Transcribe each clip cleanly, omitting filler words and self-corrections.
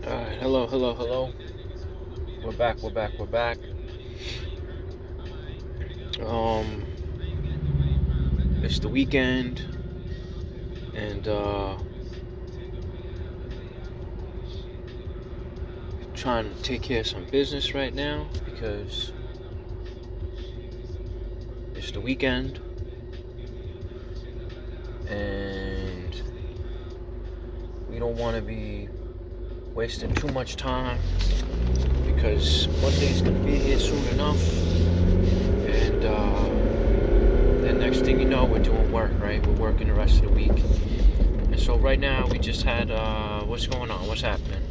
Alright, hello. We're back. Um, it's the weekend, and trying to take care of some business right now because it's the weekend, and we don't want to be wasting too much time because Monday's gonna be here soon enough, and then next thing you know, we're doing work, right? We're working the rest of the week. And so right now we just had what's going on? What's happening?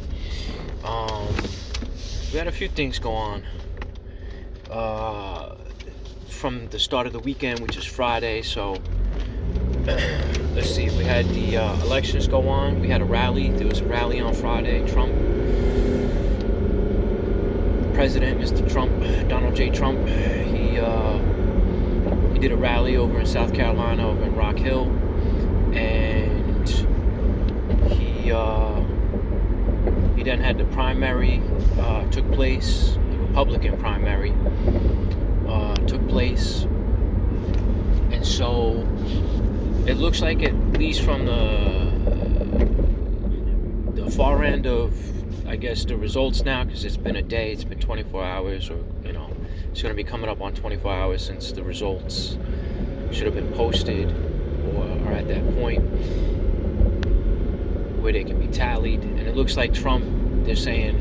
We had a few things go on. From the start of the weekend, which is Friday, so let's see. We had the elections go on. We had a rally. There was a rally on Friday. Trump, President, Mr. Trump, Donald J. Trump, he did a rally over in South Carolina, over in Rock Hill, and he then had the primary took place. The Republican primary took place, and so it looks like, at least from the far end of, I guess, the results now, because it's been a day, it's been 24 hours, or it's going to be coming up on 24 hours since the results should have been posted, or are at that point where they can be tallied. And it looks like Trump, they're saying,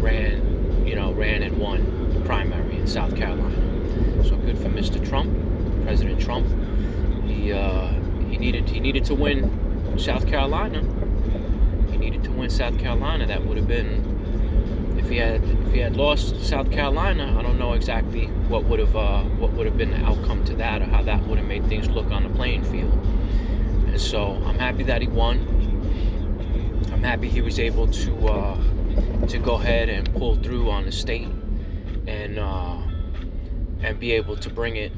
ran and won the primary in South Carolina. So good for Mr. Trump, President Trump. He needed to win South Carolina. He needed to win South Carolina. That would have been, if he had lost South Carolina, I don't know exactly what would have been the outcome to that, or how that would have made things look on the playing field. And so I'm happy that he won. I'm happy he was able to go ahead and pull through on the state, and be able to bring it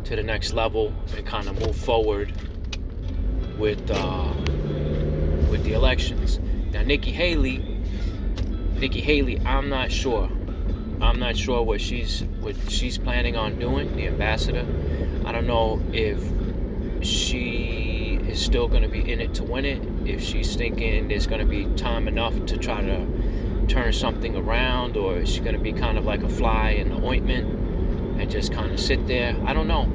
to the next level and kind of move forward with the elections. Now, Nikki Haley, I'm not sure what she's planning on doing. The ambassador, I don't know if she is still going to be in it to win it, if she's thinking there's going to be time enough to try to turn something around, or is she going to be kind of like a fly in the ointment and just kind of sit there. I don't know.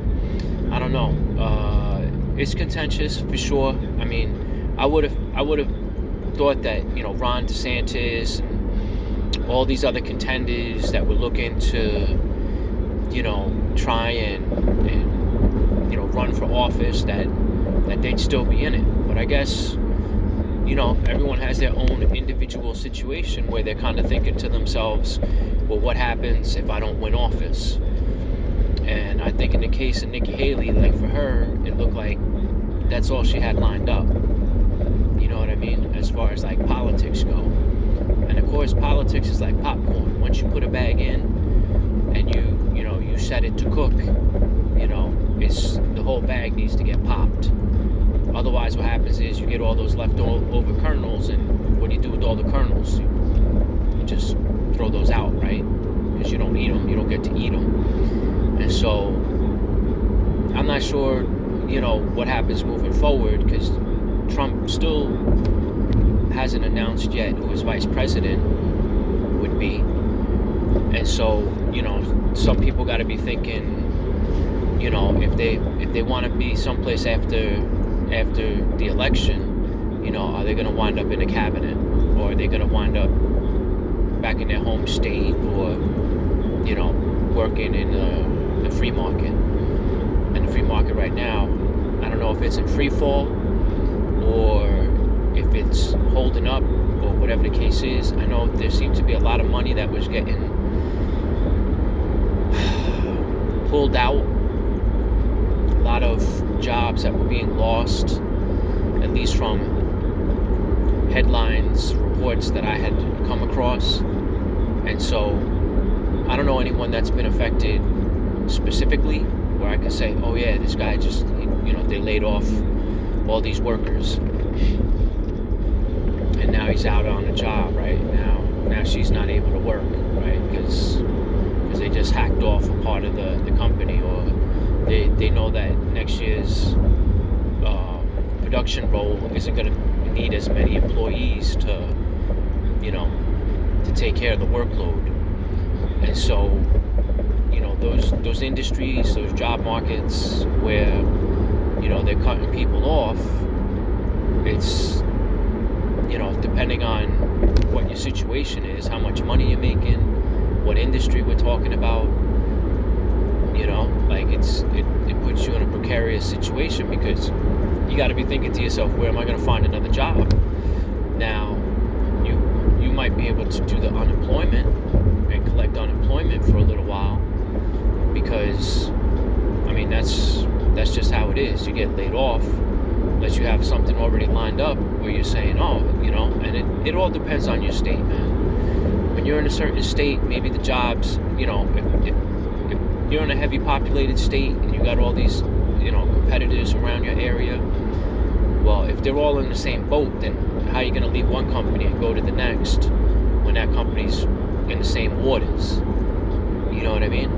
It's contentious for sure. I mean, I would have thought that Ron DeSantis and all these other contenders that were looking to try and run for office, that they'd still be in it. But I guess everyone has their own individual situation where they're kind of thinking to themselves, well, what happens if I don't win office? And I think in the case of Nikki Haley, like, for her, it looked like that's all she had lined up. You know what I mean? As far as like politics go. And of course, politics is like popcorn. Once you put a bag in and you set it to cook, it's the whole bag needs to get popped. Otherwise, what happens is you get all those leftover kernels, and what do you do with all the kernels? You just throw those out, right? Because you don't eat them. You don't get to eat them. And so I'm not sure, what happens moving forward, because Trump still hasn't announced yet who his vice president would be. And so, some people got to be thinking, if they want to be someplace after the election, are they going to wind up in a cabinet, or are they going to wind up back in their home state, or working in the free market? And the free market right now, I don't know if it's in free fall or if it's holding up, or whatever the case is. I know there seemed to be a lot of money that was getting pulled out, a lot of jobs that were being lost, at least from headlines, reports that I had come across. And so I don't know anyone that's been affected specifically, where I can say, oh yeah, this guy just, they laid off all these workers. and now he's out on a job, right? Now she's not able to work, right? Because they just hacked off a part of the company, or they know that next year's production role isn't going to need as many employees to, to take care of the workload. And so, those industries, those job markets where, they're cutting people off, it's, depending on what your situation is, how much money you're making, what industry we're talking about, like it puts you in a precarious situation, because you got to be thinking to yourself, where am I going to find another job? Now, you might be able to do the unemployment and collect unemployment for a little while, because, that's just how it is. You get laid off unless you have something already lined up where you're saying, and it all depends on your state, man. When you're in a certain state, maybe the jobs, if you're in a heavy populated state and you got all these, competitors around your area, well, if they're all in the same boat, then how are you going to leave one company and go to the next when that company's in the same waters? You know what I mean?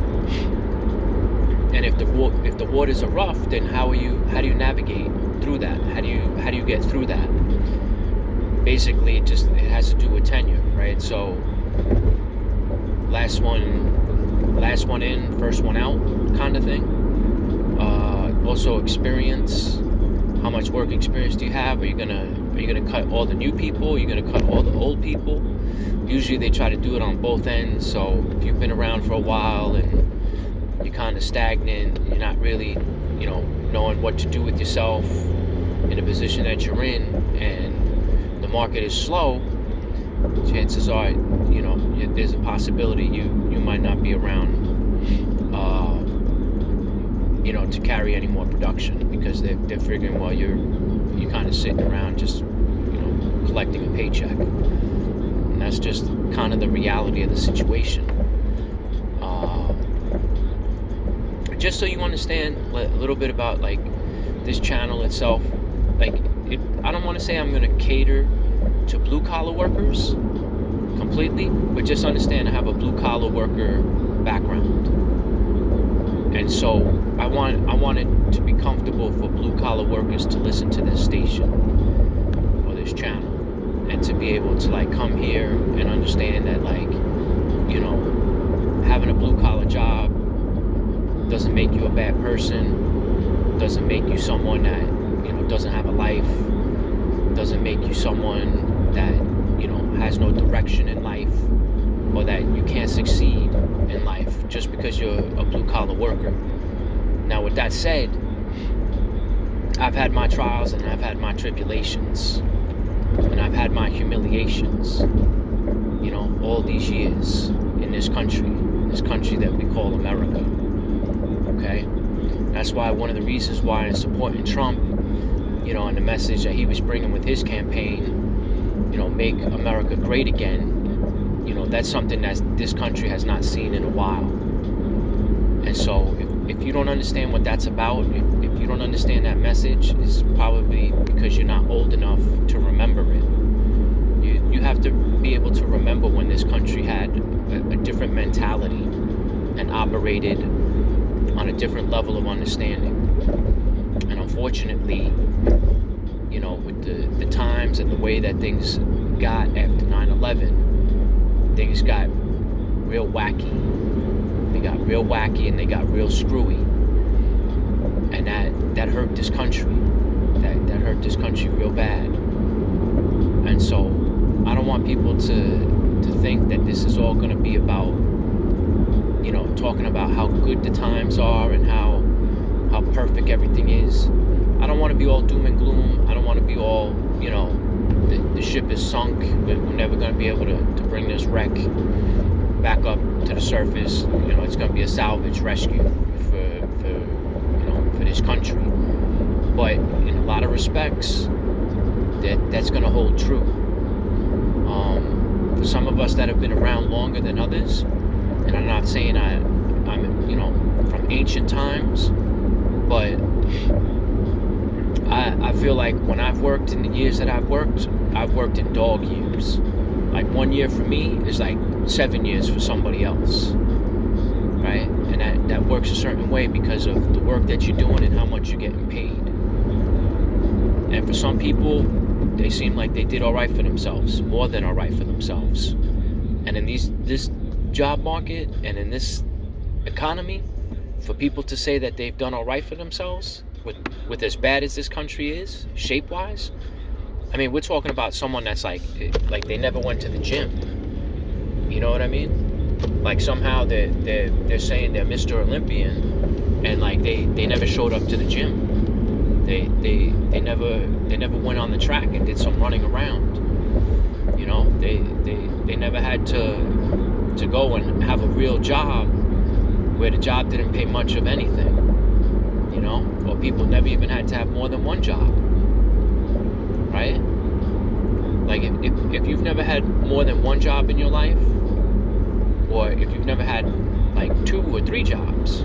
And if the waters are rough, then how do you navigate through that? How do you get through that? Basically, it has to do with tenure, right? So last one in, first one out, kind of thing. Also experience. How much work experience do you have? Are you gonna cut all the new people? Are you gonna cut all the old people? Usually they try to do it on both ends. So if you've been around for a while and you're kind of stagnant, you're not really, knowing what to do with yourself in a position that you're in, and the market is slow, chances are, there's a possibility you might not be around, to carry any more production, because they're figuring, well, you're kind of sitting around just, collecting a paycheck. And that's just kind of the reality of the situation. Just so you understand a little bit about, like, this channel itself, like, I don't want to say I'm going to cater to blue collar workers completely, but just understand I have a blue collar worker background, and so I want it to be comfortable for blue collar workers to listen to this station or this channel, and to be able to, like, come here and understand that, like, having a blue collar job doesn't make you a bad person, doesn't make you someone that, doesn't have a life, doesn't make you someone that, has no direction in life, or that you can't succeed in life just because you're a blue collar worker. Now, with that said, I've had my trials and I've had my tribulations, and I've had my humiliations, all these years in this country that we call America. Okay? That's why one of the reasons why I'm supporting Trump, and the message that he was bringing with his campaign, make America great again, that's something that this country has not seen in a while. And so if you don't understand what that's about, if you don't understand that message, it's probably because you're not old enough to remember it. You have to be able to remember when this country had a different mentality and operated on a different level of understanding. And unfortunately, with the times and the way that things got after 9/11, things got real wacky. They got real wacky and they got real screwy. And that hurt this country. That hurt this country real bad. And so I don't want people to think that this is all going to be about, talking about how good the times are and how perfect everything is. I don't want to be all doom and gloom. I don't want to be all, the ship is sunk. We're never going to be able to bring this wreck back up to the surface. It's going to be a salvage rescue for this country. But in a lot of respects, that's going to hold true. For some of us that have been around longer than others, and I'm not saying I'm from ancient times, but I feel like when I've worked, in the years that I've worked, I've worked in dog years. Like 1 year for me is like 7 years for somebody else, right? And that works a certain way because of the work that you're doing and how much you're getting paid. And for some people, they seem like they did all right for themselves, more than all right for themselves. And in this job market and in this economy, for people to say that they've done all right for themselves with as bad as this country is, shape-wise, I mean, we're talking about someone that's like they never went to the gym. You know what I mean? Like somehow they're saying they're Mr. Olympian, and like they never showed up to the gym. They never went on the track and did some running around. You know, they never had to go and have a real job where the job didn't pay much of anything. You know, or people never even had to have more than one job. Right? Like if you've never had more than one job in your life, or if you've never had like 2 or 3 jobs,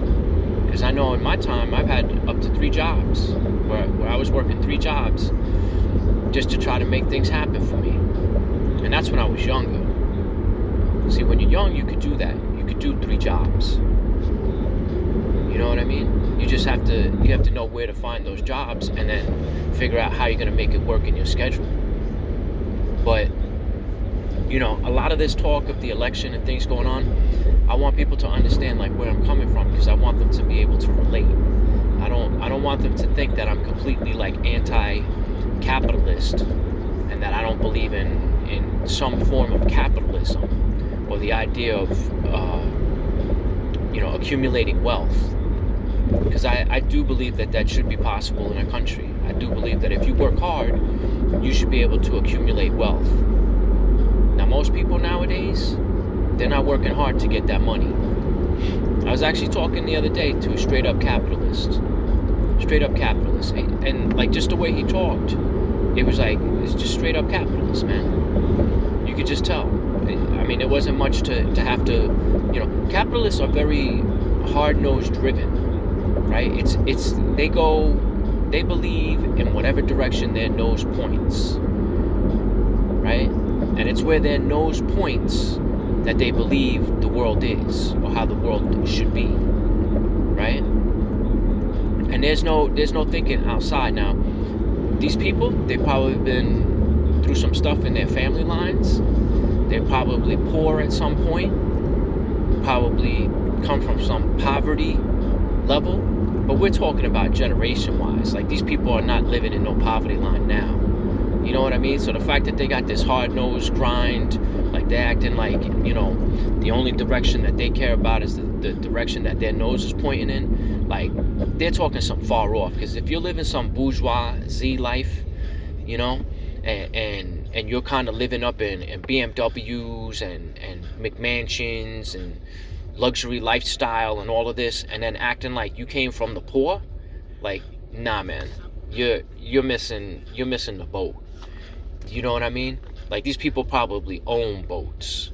because I know in my time I've had up to 3 jobs where I was working 3 jobs just to try to make things happen for me. And that's when I was younger. See, when you're young, you could do that. You could do 3 jobs. You know what I mean? You just have to know where to find those jobs and then figure out how you're going to make it work in your schedule. But, you know, a lot of this talk of the election and things going on, I want people to understand like where I'm coming from, because I want them to be able to relate. I don't want them to think that I'm completely like anti-capitalist and that I don't believe in some form of capitalism or the idea of accumulating wealth. Because I do believe that should be possible in a country. I do believe that if you work hard, you should be able to accumulate wealth. Now, most people nowadays, they're not working hard to get that money. I was actually talking the other day to a straight up capitalist. And like just the way he talked, it was like, it's just straight up capitalist, man. You could just tell. I mean, it wasn't much to have to, capitalists are very hard-nosed driven. Right? They believe in whatever direction their nose points. Right? And it's where their nose points that they believe the world is, or how the world should be. Right? And there's no thinking outside. Now, these people, they've probably been through some stuff in their family lines. They're probably poor at some point, probably come from some poverty level. But we're talking about generation-wise. Like, these people are not living in no poverty line now. You know what I mean? So the fact that they got this hard-nosed grind, like they're acting like, the only direction that they care about is the direction that their nose is pointing in, like, they're talking some far off. Because if you're living some bourgeoisie life, and you're kind of living up in BMWs and McMansions and luxury lifestyle and all of this, and then acting like you came from the poor, like, nah, man, you're missing the boat. You know what I mean? Like, these people probably own boats.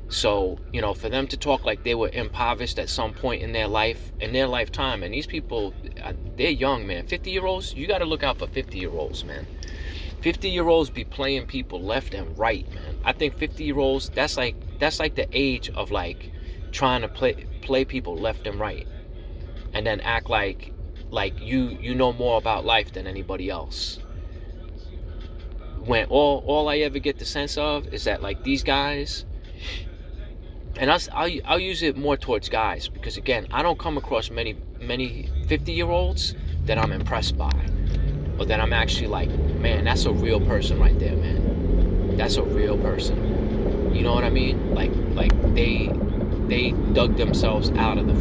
So, for them to talk like they were impoverished at some point in their lifetime, and these people, they're young, man. 50-year-olds, you got to look out for 50-year-olds, man. 50-year-olds be playing people left and right, man. I think 50-year-olds, that's like the age of like trying to play people left and right, and then act like you know more about life than anybody else. When all I ever get the sense of is that, like, these guys, and I'll use it more towards guys, because again, I don't come across many 50-year-olds that I'm impressed by, or that I'm actually like, man, that's a real person right there, man. That's a real person. You know what I mean? Like they dug themselves out of the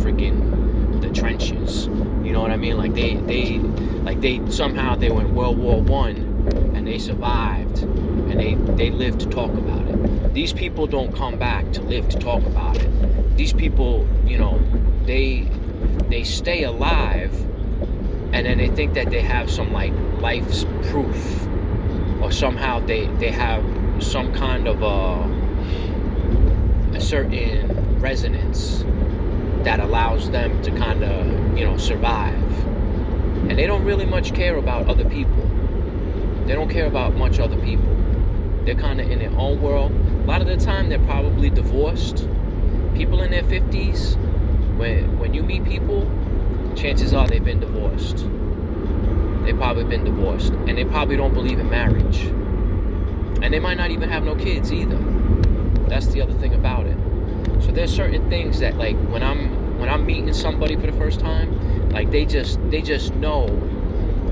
trenches. You know what I mean? Like they somehow they went World War I and they survived, and they lived to talk about it. These people don't come back to live to talk about it. These people, they stay alive, and then they think that they have some like life's proof, or somehow they have some kind of a certain resonance that allows them to kind of survive, and they don't really much care about other people. They don't care about much other people. They're kind of in their own world. A lot of the time, they're probably divorced. People in their 50s, when you meet people, chances are they've been divorced. They've probably been divorced. And they probably don't believe in marriage. And they might not even have no kids either. That's the other thing about it. So there's certain things that, like, when I'm meeting somebody for the first time, like, they just know,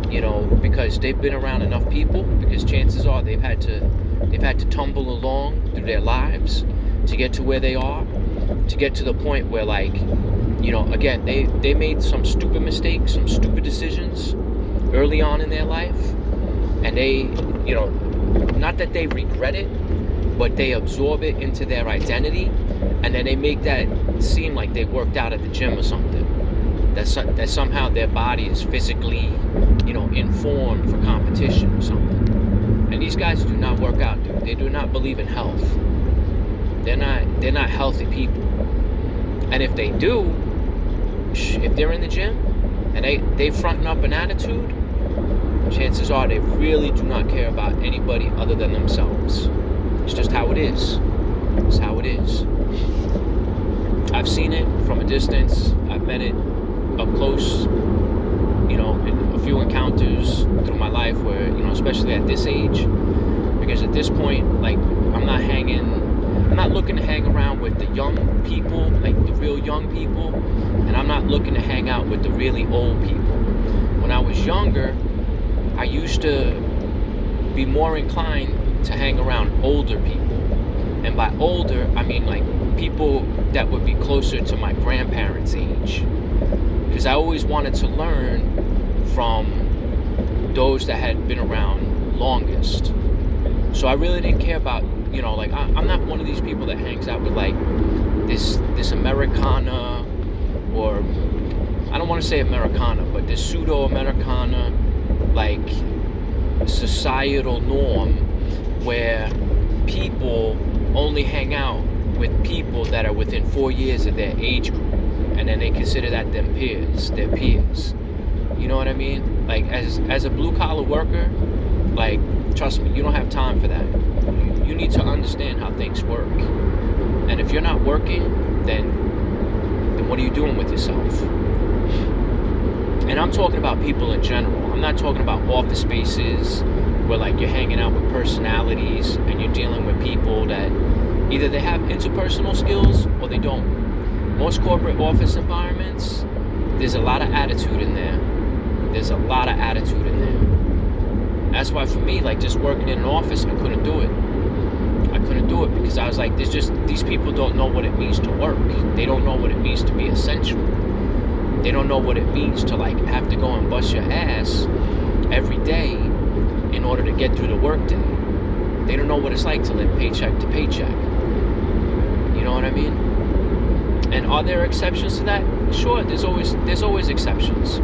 you know, because they've been around enough people, because chances are they've had to tumble along through their lives to get to where they are, to get to the point where, like, you know, again, they made some stupid mistakes, some stupid decisions early on in their life, and they, you know, not that they regret it, but they absorb it into their identity, and then they make that seem like they worked out at the gym or something. That somehow their body is physically, you know, informed for competition or something. And these guys do not work out, dude. They do not believe in health. They're not healthy people. And if they do, if they're in the gym and they fronting up an attitude, chances are they really do not care about anybody other than themselves. It's just how it is. It's how it is. I've seen it from a distance. I've met it up close, you know, in a few encounters through my life where, you know, especially at this age, because at this point, like, I'm not looking to hang around with the young people, like the real young people, and I'm not looking to hang out with the really old people. When I was younger, I used to be more inclined to hang around older people. And by older, I mean like people that would be closer to my grandparents' age. Because I always wanted to learn from those that had been around longest. So I really didn't care about, you know, like, I'm not one of these people that hangs out with, like, this Americana, or I don't want to say Americana, but this pseudo-Americana, like, societal norm where people only hang out with people that are within 4 years of their age group, and then they consider that their peers. You know what I mean? Like, as a blue-collar worker, like, trust me, you don't have time for that. You need to understand how things work. And if you're not working, then what are you doing with yourself? And I'm talking about people in general. I'm not talking about office spaces where, like, you're hanging out with personalities and you're dealing with people that either they have interpersonal skills or they don't. Most corporate office environments, there's a lot of attitude in there. There's a lot of attitude in there. That's why for me, like, just working in an office, I couldn't do it. I couldn't do it because I was like, these people don't know what it means to work. They don't know what it means to be essential. They don't know what it means to, like, have to go and bust your ass every day in order to get through the workday. They don't know what it's like to live paycheck to paycheck. You know what I mean? And are there exceptions to that? Sure, there's always exceptions.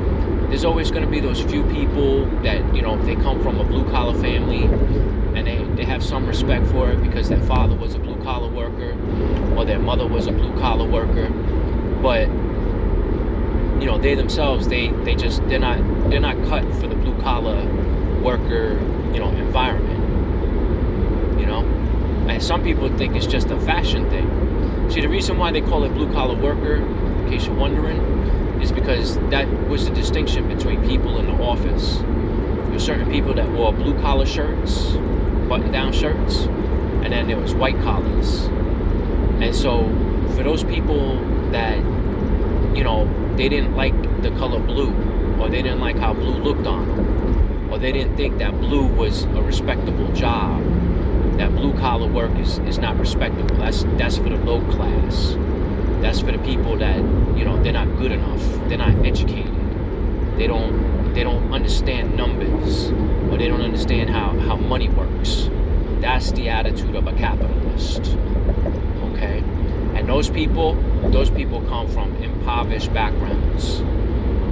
There's always going to be those few people that, you know, they come from a blue-collar family and they have some respect for it because their father was a blue-collar worker or their mother was a blue-collar worker. But, you know, they themselves, they're not cut for the blue-collar worker, you know, environment. You know? And some people think it's just a fashion thing. See, the reason why they call it blue-collar worker, in case you're wondering, is because that was the distinction between people in the office. There were certain people that wore blue-collar shirts, button-down shirts, and then there was white collars. And so for those people that, you know, they didn't like the color blue, or they didn't like how blue looked on them, or they didn't think that blue was a respectable job, that blue-collar work is not respectable. That's for the low class. That's for the people that, you know, they're not good enough. They're not educated. They don't understand numbers, or they don't understand how money works. That's the attitude of a capitalist. Okay? And those people come from impoverished backgrounds.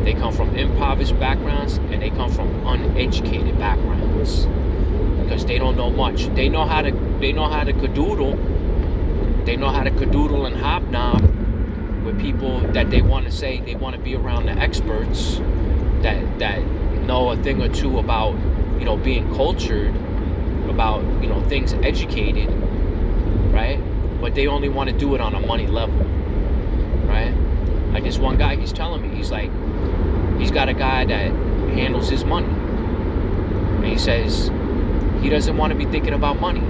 They come from impoverished backgrounds, and they come from uneducated backgrounds. Because they don't know much. They know how to cadoodle. They know how to cadoodle and hobnob with people that they want to say they want to be around the experts that know a thing or two about, being cultured about, things educated, right? But they only want to do it on a money level, right? Like this one guy, he's telling me, he's like, he's got a guy that handles his money. And he says he doesn't want to be thinking about money.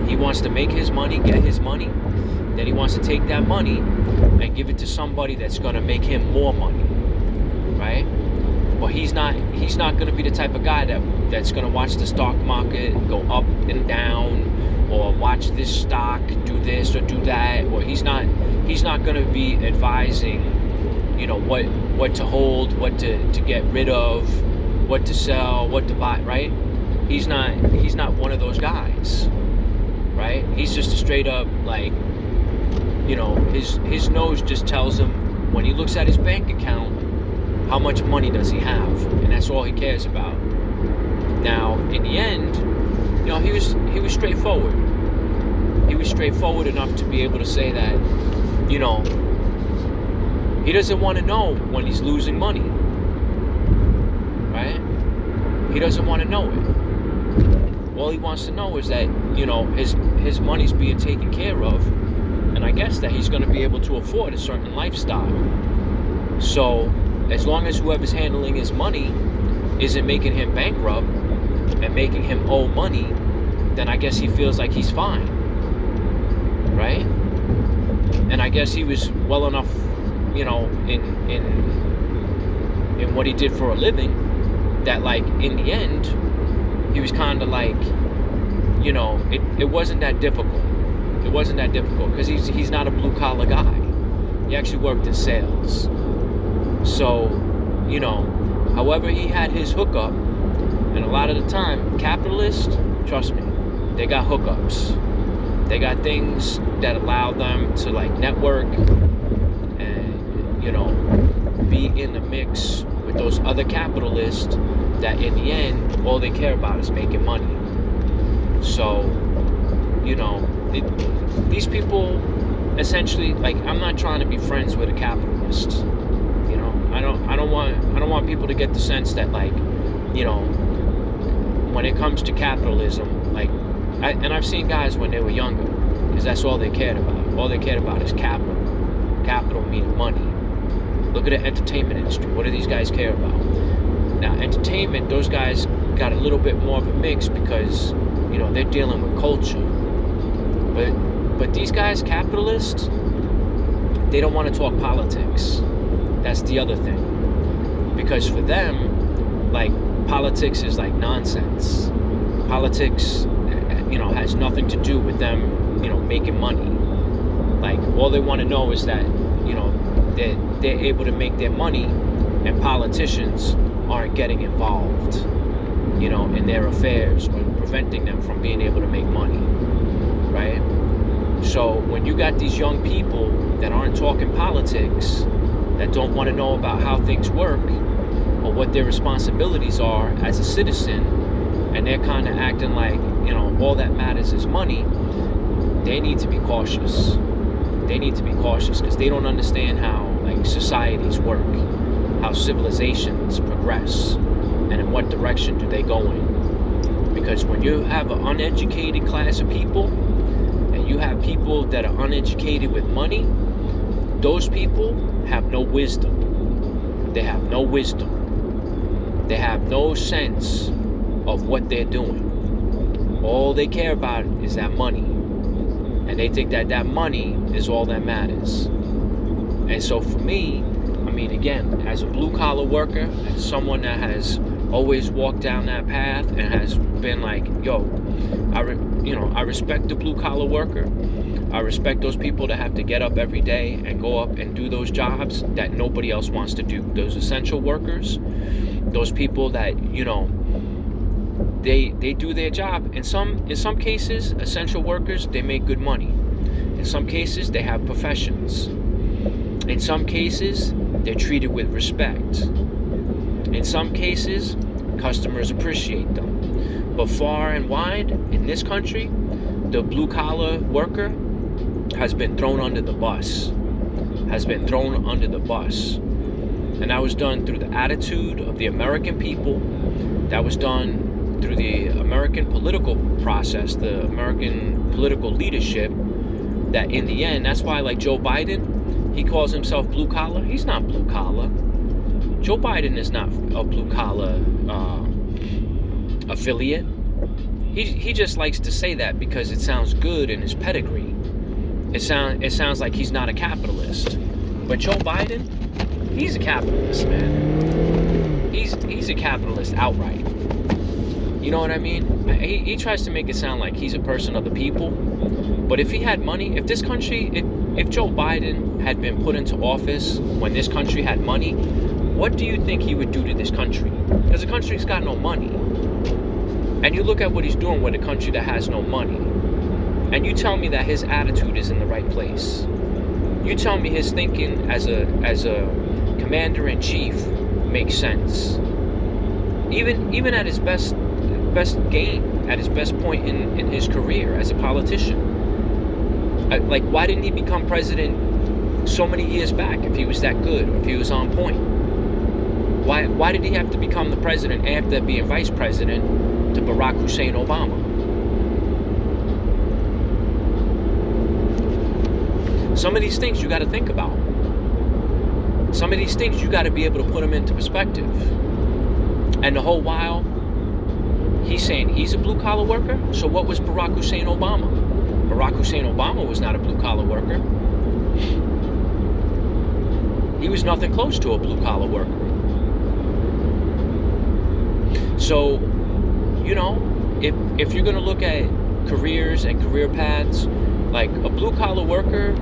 He wants to make his money, get his money. Then he wants to take that money and give it to somebody that's going to make him more money, right? But he's not going to be the type of guy that's going to watch the stock market go up and down, or watch this stock do this or do that, or he's not going to be advising, what to hold, what to get rid of, what to sell, what to buy, right? He's not one of those guys, right? He's just a straight up, like, his nose just tells him, when he looks at his bank account, how much money does he have, and that's all he cares about. Now, in the end, he was straightforward. He was straightforward enough to be able to say that, he doesn't want to know when he's losing money, right? He doesn't want to know it. All he wants to know is that, his money's being taken care of, and I guess that he's going to be able to afford a certain lifestyle. So, as long as whoever's handling his money isn't making him bankrupt and making him owe money, then I guess he feels like he's fine, right? And I guess he was well enough, in what he did for a living, that, like, in the end, he was kind of like, it wasn't that difficult. It wasn't that difficult because he's not a blue collar guy. He actually worked in sales. So, however he had his hookup, and a lot of the time, capitalists, trust me, they got hookups. They got things that allow them to, like, network and, be in the mix with those other capitalists that in the end, all they care about is making money. So, these people essentially, like, I'm not trying to be friends with a capitalist. I don't want people to get the sense that, like, when it comes to capitalism, like, I've seen guys when they were younger, because that's all they cared about. All they cared about is capital. Capital meaning money. Look at the entertainment industry. What do these guys care about? Now, entertainment, those guys got a little bit more of a mix because, they're dealing with culture. But these guys, capitalists, they don't want to talk politics. That's the other thing. Because for them, like, politics is like nonsense. Politics, has nothing to do with them, making money. Like, all they want to know is that, they're able to make their money, and politicians aren't getting involved, in their affairs or preventing them from being able to make money, right? So when you got these young people that aren't talking politics, that don't want to know about how things work or what their responsibilities are as a citizen, and they're kind of acting like, all that matters is money, they need to be cautious. They need to be cautious because they don't understand how, like, societies work, how civilizations progress, and in what direction do they go in. Because when you have an uneducated class of people, and you have people that are uneducated with money, those people have no wisdom. They have no wisdom. They have no sense of what they're doing. All they care about is that money. And they think that money is all that matters. And so for me, again, as a blue-collar worker, as someone that has always walked down that path and has been like, I respect the blue-collar worker. I respect those people that have to get up every day and go up and do those jobs that nobody else wants to do. Those essential workers, those people that, they do their job. In some cases, essential workers, they make good money. In some cases, they have professions. In some cases, they're treated with respect. In some cases, customers appreciate them. But far and wide, in this country, the blue-collar worker has been thrown under the bus. And that was done through the attitude of the American people. That was done through the American political process, the American political leadership, that in the end, that's why, like Joe Biden, he calls himself blue collar. He's not blue collar. Joe Biden is not a blue collar affiliate. He just likes to say that because it sounds good in his pedigree. It sounds like he's not a capitalist. But Joe Biden, he's a capitalist, man. He's a capitalist outright. You know what I mean? He tries to make it sound like he's a person of the people. But if he had money, if this country, if Joe Biden had been put into office when this country had money, what do you think he would do to this country? Because the country's got no money. And you look at what he's doing with a country that has no money. And you tell me that his attitude is in the right place. You tell me his thinking as a commander-in-chief makes sense. Even at his best game, at his best point in his career as a politician. Like, why didn't he become president so many years back if he was that good, or if he was on point? Why did he have to become the president after being vice president to Barack Hussein Obama? Some of these things you got to think about. Some of these things you got to be able to put them into perspective. And the whole while, he's saying he's a blue-collar worker. So what was Barack Hussein Obama? Barack Hussein Obama was not a blue-collar worker. He was nothing close to a blue-collar worker. So, you know, if you're going to look at careers and career paths, like a blue-collar worker,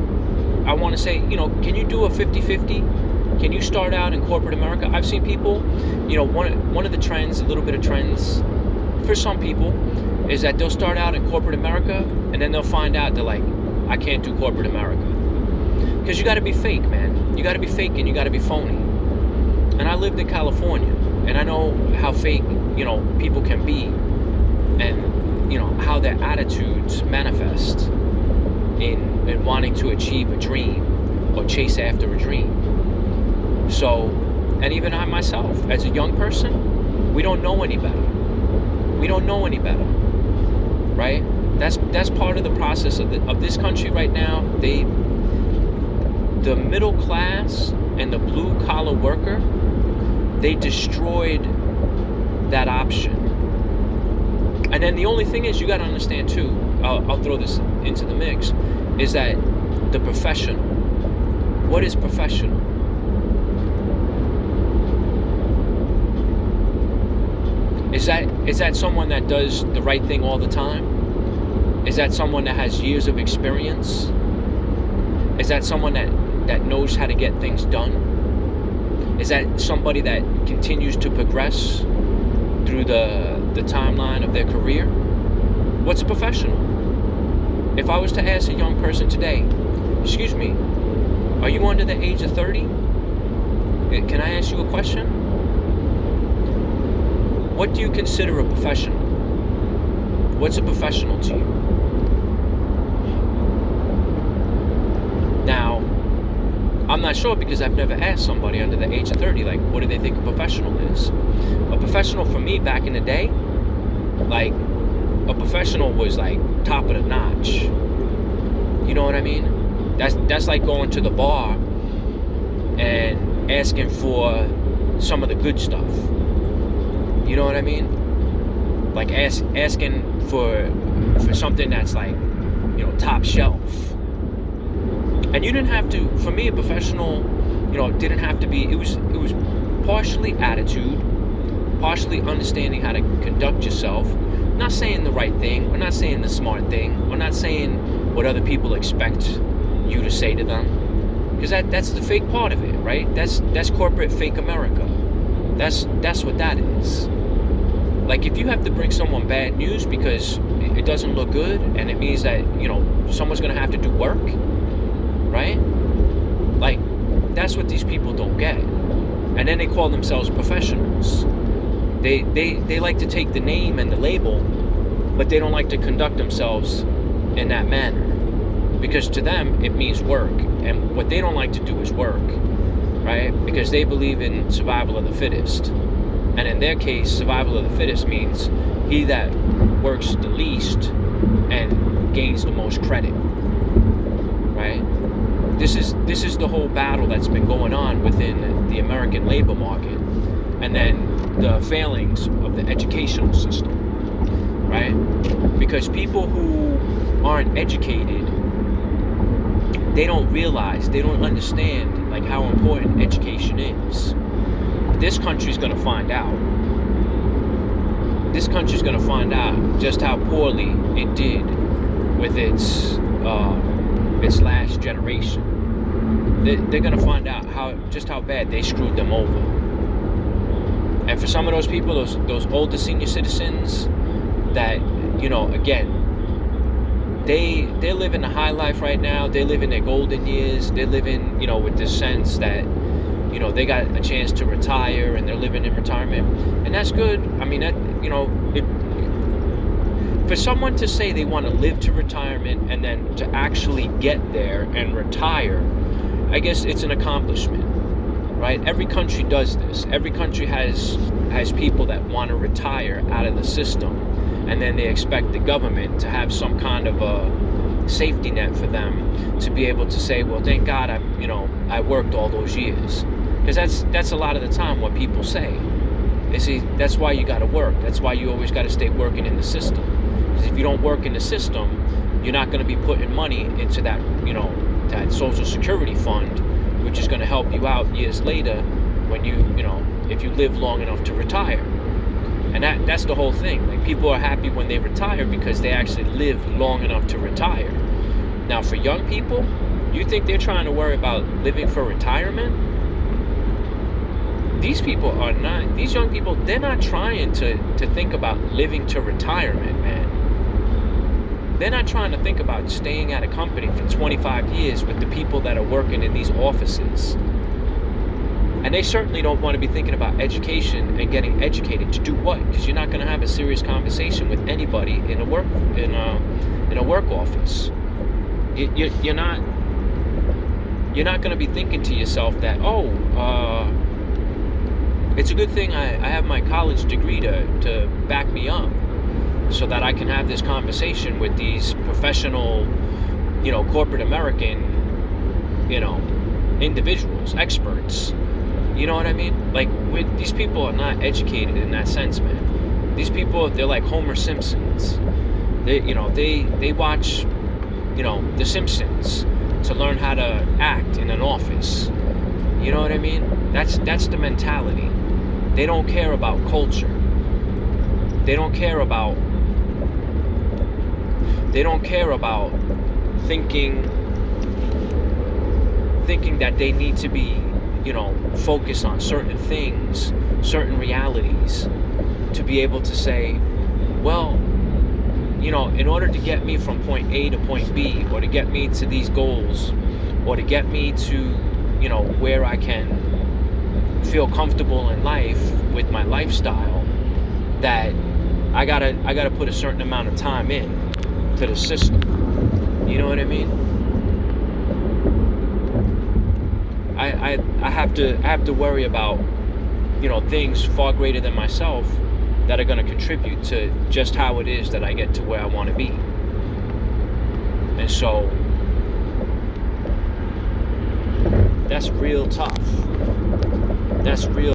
I want to say, you know, can you do a 50-50? Can you start out in corporate America? I've seen people, you know, one of the trends, a little bit of trends for some people, is that they'll start out in corporate America and then they'll find out they're like, I can't do corporate America. Because you got to be fake, man. You got to be fake and you got to be phony. And I lived in California and I know how fake, you know, people can be, and, you know, how their attitudes manifest in wanting to achieve a dream or chase after a dream. So, and even I myself, as a young person, we don't know any better. We don't know any better, right? That's part of the process of this country right now. The middle class and the blue collar worker, they destroyed that option. And then the only thing is, you got to understand too, I'll throw this into the mix, is that the professional. What is professional? Is that someone that does the right thing all the time? Is that someone that has years of experience? Is that someone that knows how to get things done? Is that somebody that continues to progress through the timeline of their career? What's a professional? If I was to ask a young person today, excuse me, are you under the age of 30? Can I ask you a question? What do you consider a professional? What's a professional to you? Now, I'm not sure because I've never asked somebody under the age of 30, like, what do they think a professional is? A professional for me back in the day, like, a professional was like top of the notch. You know what I mean? That's like going to the bar and asking for some of the good stuff. You know what I mean? Like asking for something that's like, you know, top shelf. And you didn't have to, for me, a professional, you know, didn't have to be, it was partially attitude, partially understanding how to conduct yourself, not saying the right thing, or not saying the smart thing, or not saying what other people expect you to say to them. Because that's the fake part of it, right? That's corporate fake America. That's what that is. Like, if you have to bring someone bad news because it doesn't look good, and it means that, you know, someone's gonna have to do work, right? Like, that's what these people don't get. And then they call themselves professionals. They like to take the name and the label, but they don't like to conduct themselves in that manner. Because to them, it means work. And what they don't like to do is work. right? Because they believe in survival of the fittest. And in their case, survival of the fittest means he that works the least and gains the most credit, right? This is the whole battle that's been going on within the American labor market, and then the failings of the educational system, right? Because people who aren't educated, they don't realize, they don't understand like how important education is. This country's gonna find out. This country's gonna find out just how poorly it did with its last generation. They're gonna find out just how bad they screwed them over. And for some of those people, those older senior citizens that, again, they're living the high life right now. They're living their golden years. They're living, with this sense that, they got a chance to retire and they're living in retirement. And that's good. I mean, that, for someone to say they want to live to retirement and then to actually get there and retire, I guess it's an accomplishment, right? Every country does this. Every country has people that want to retire out of the system, and then they expect the government to have some kind of a safety net for them to be able to say, well, thank God I worked all those years. Because that's a lot of the time what people say. They say that's why you got to work. That's why you always got to stay working in the system. Because if you don't work in the system, you're not going to be putting money into that, that Social Security fund, which is going to help you out years later when if you live long enough to retire. And that's the whole thing. Like, people are happy when they retire because they actually live long enough to retire. Now, for young people, you think they're trying to worry about living for retirement? These young people, they're not trying to think about living to retirement, man. They're not trying to think about staying at a company for 25 years with the people that are working in these offices. And they certainly don't want to be thinking about education and getting educated to do what? Because you're not going to have a serious conversation with anybody in a work office. You're not going to be thinking to yourself that, it's a good thing I have my college degree to back me up so that I can have this conversation with these professional, corporate American, individuals, experts. You know what I mean? Like, these people are not educated in that sense, man. These people, they're like Homer Simpsons. They watch, The Simpsons to learn how to act in an office. You know what I mean? That's the mentality. They don't care about culture. They don't care about thinking that they need to be, focus on certain things, certain realities, to be able to say, well, in order to get me from point A to point B, or to get me to these goals, or to get me to, where I can feel comfortable in life with my lifestyle, that I gotta put a certain amount of time in to the system. You know what I mean? I have to worry about, things far greater than myself that are going to contribute to just how it is that I get to where I want to be. And so that's real tough. That's real